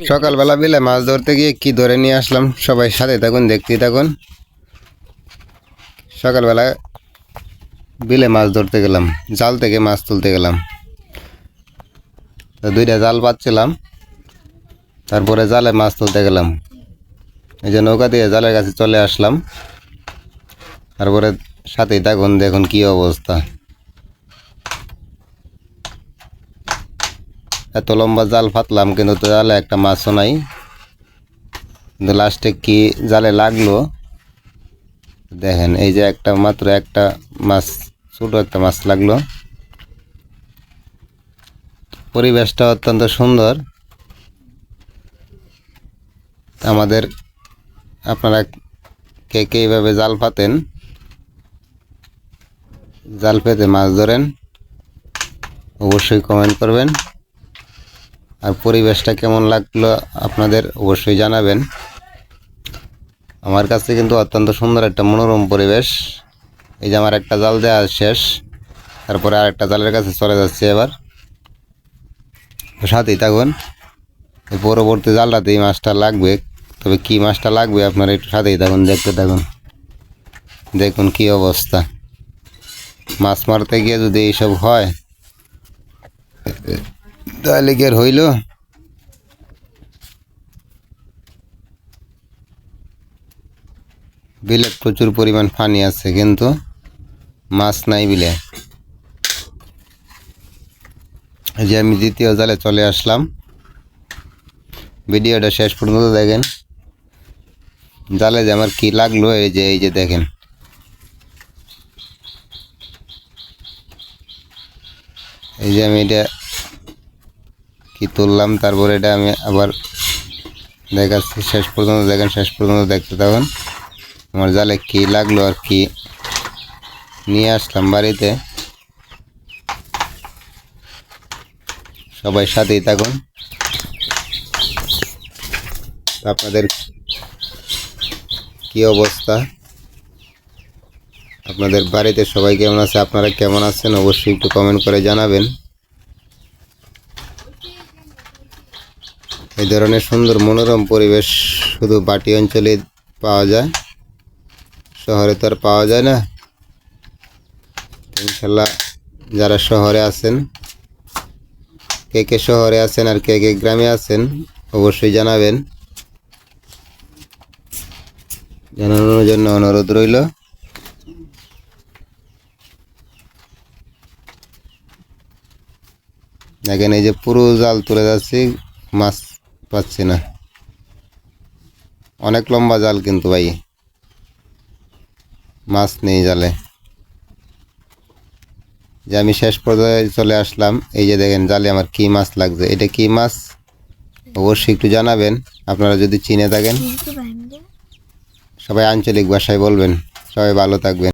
সকালবেলা বিলে মাছ ধরতে গিয়ে কি ধরে নিয়ে আসলাম সবাই সাথে থাকুন, দেখতেই থাকুন। সকালবেলা বিলে মাছ ধরতে গেলাম, জাল থেকে মাছ তুলতে গেলাম। দুইটা জাল পাচ্ছিলাম, তারপরে জালে মাছ তুলতে গেলাম। এই যে নৌকা দিয়ে জালের কাছে চলে আসলাম। তারপরে সাথেই থাকুন, দেখুন কি অবস্থা। এত লম্বা জাল ফাতলাম, কিন্তু তো জালে একটা মাছও নাই। কিন্তু লাস্টে কি জালে লাগলো দেখেন, এই যে একটা মাত্র একটা মাছ, ছোট একটা মাছ লাগলো। পরিবেশটা অত্যন্ত সুন্দর। আমাদের আপনারা কে কে এইভাবে জাল পাতেন, জাল পেতে মাছ ধরেন, অবশ্যই কমেন্ট করবেন। আর পরিবেশটা কেমন লাগলো আপনাদের অবশ্যই জানাবেন। আমার কাছে কিন্তু অত্যন্ত সুন্দর একটা মনোরম পরিবেশ। এই যে আমার একটা জাল দেওয়া শেষ, তারপরে আরেকটা জালের কাছে চলে যাচ্ছে। এবার সাথেই থাকুন, এই পরবর্তী জালটাতেই মাছটা লাগবে। তবে কি মাছটা লাগবে আপনারা একটু সাথেই থাকুন, দেখতে থাকুন। দেখুন কি অবস্থা। মাছ মারতে গিয়ে যদি এইসব হয় তাহলে কি আর হইল? বিলে প্রচুর পরিমাণ পানি আছে, কিন্তু মাছ নাই বিলে। এই যে আমি দ্বিতীয় জালে চলে আসলাম। ভিডিওটা শেষ পর্যন্ত দেখেন। জালে যে আমার কি লাগলো, এই যে দেখেন। এই যে আমি এটা কি তুললাম, তারপরে এটা আমি আবার দেখাচ্ছি। শেষ পর্যন্ত দেখেন, শেষ পর্যন্ত দেখতে থাকুন আমার জালে কি লাগলো আর কি নিয়ে আসলাম বাড়িতে। সবাই সাথেই থাকুন। আপনাদের কি অবস্থা, আপনাদের বাড়িতে সবাই কেমন আছে, আপনারা কেমন আছেন অবশ্যই একটু কমেন্ট করে জানাবেন। এই ধরনের সুন্দর মনোরম পরিবেশ শুধু বাটি অঞ্চলে পাওয়া যায়, শহরে তো আর পাওয়া যায় না। ইনশাল্লাহ যারা শহরে আছেন, কে কে শহরে আছেন আর কে কে গ্রামে আছেন অবশ্যই জানাবেন। জানানোর জন্য অনুরোধ রইল। দেখেন, এই যে পুরো জাল তুলে যাচ্ছি, মাছ পাচ্ছি না। অনেক লম্বা জাল, কিন্তু ভাই মাছ নেই জালে। যে আমি শেষ পর্যায়ে চলে আসলাম। এই যে দেখেন জালে আমার কি মাছ লাগছে, এটা কি মাছ অবশ্যই একটু জানাবেন। আপনারা যদি চিনে থাকেন সবাই আঞ্চলিক ভাষায় বলবেন। সবাই ভালো থাকবেন।